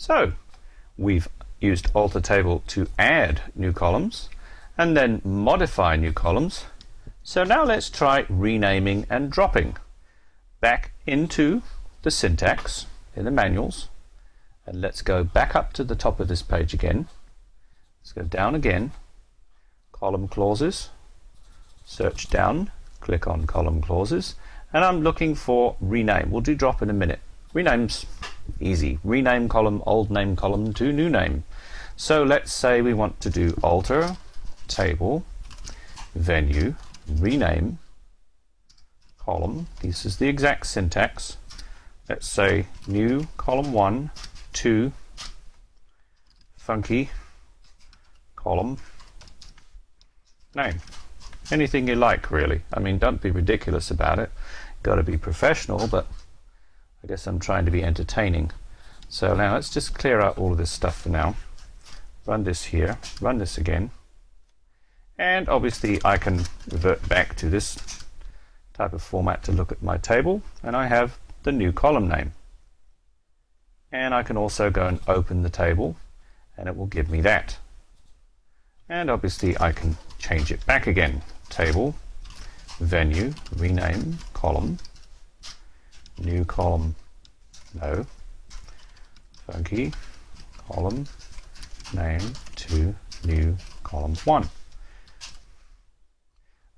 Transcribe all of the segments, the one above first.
So we've used alter table to add new columns and then modify new columns. So now let's try renaming and dropping. Back into the syntax in the manuals, and let's go back up to the top of this page again. Let's go down again, column clauses, search down, click on column clauses, and I'm looking for rename. We'll do drop in a minute. Rename's easy. Rename column, old name column to new name. So let's say we want to do alter table venue rename column. This is the exact syntax. Let's say new column 1 to funky column name. Anything you like, really. I mean, don't be ridiculous about it. Got to be professional, but I guess I'm trying to be entertaining. So now let's just clear out all of this stuff for now. Run this here, run this again, and obviously I can revert back to this type of format to look at my table, and I have the new column name. And I can also go and open the table and it will give me that. And obviously I can change it back again. Table, venue, rename, column, new column, no, funky, column, name to new column 1.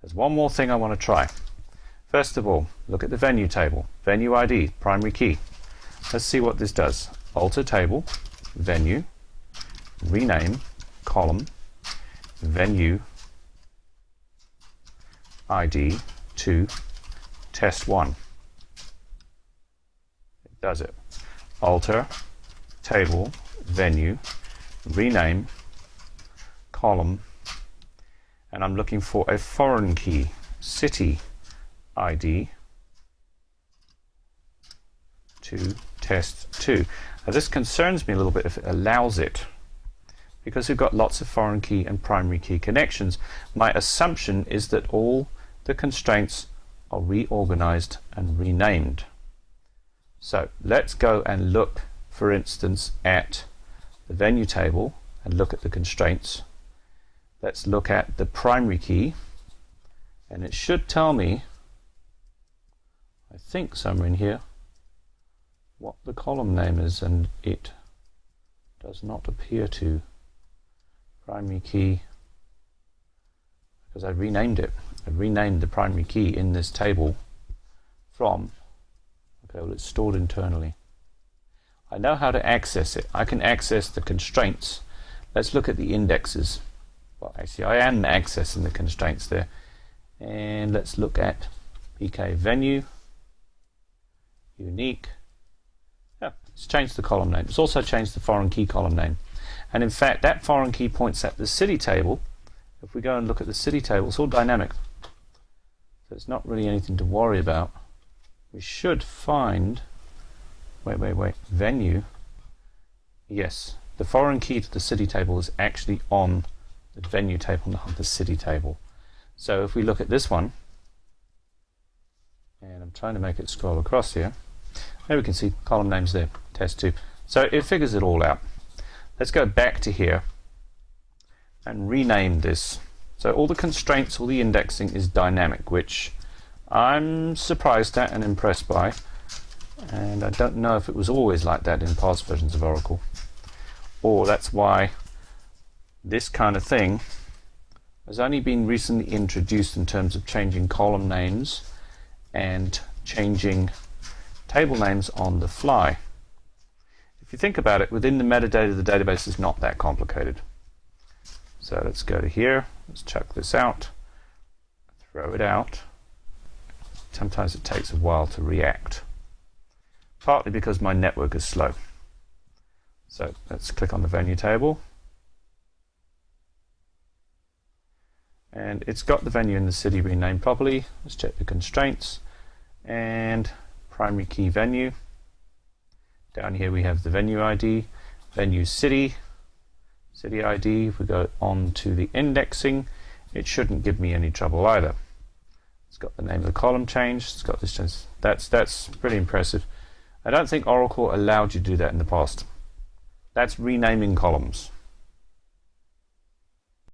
There's one more thing I want to try. First of all, look at the venue table, venue ID, primary key. Let's see what this does. Alter table, venue, rename, column, venue, ID to test1. It does it. Alter table, venue, rename, column, and I'm looking for a foreign key, city ID to test2. Now this concerns me a little bit if it allows it, because we've got lots of foreign key and primary key connections. My assumption is that all the constraints are reorganized and renamed. So let's go and look, for instance, at the venue table and look at the constraints. Let's look at the primary key, and it should tell me, I think somewhere in here, what the column name is, and it does not appear to. Primary key, because I renamed it. I renamed the primary key in this table from, okay, well, it's stored internally. I know how to access it. I can access the constraints. Let's look at the indexes. Well, actually, I am accessing the constraints there. And let's look at PK venue, unique. Yeah, it's changed the column name. It's also changed the foreign key column name. And in fact, that foreign key points at the city table. If we go and look at the city table, it's all dynamic. So it's not really anything to worry about. We should find, wait, venue. Yes, the foreign key to the city table is actually on the venue table, not the city table. So if we look at this one, and I'm trying to make it scroll across here, there we can see column names there, test2. So it figures it all out. Let's go back to here and rename this. So all the constraints, all the indexing is dynamic, which I'm surprised at and impressed by. And I don't know if it was always like that in past versions of Oracle, or that's why this kind of thing has only been recently introduced in terms of changing column names and changing table names on the fly. If you think about it, within the metadata, the database is not that complicated. So let's go to here, let's check this out, throw it out. Sometimes it takes a while to react, partly because my network is slow. So let's click on the venue table, and it's got the venue and the city renamed properly. Let's check the constraints, and primary key venue. Down here we have the venue ID, venue city, city ID. If we go on to the indexing, it shouldn't give me any trouble either. It's got the name of the column changed, it's got this change. That's pretty impressive. I don't think Oracle allowed you to do that in the past. That's renaming columns.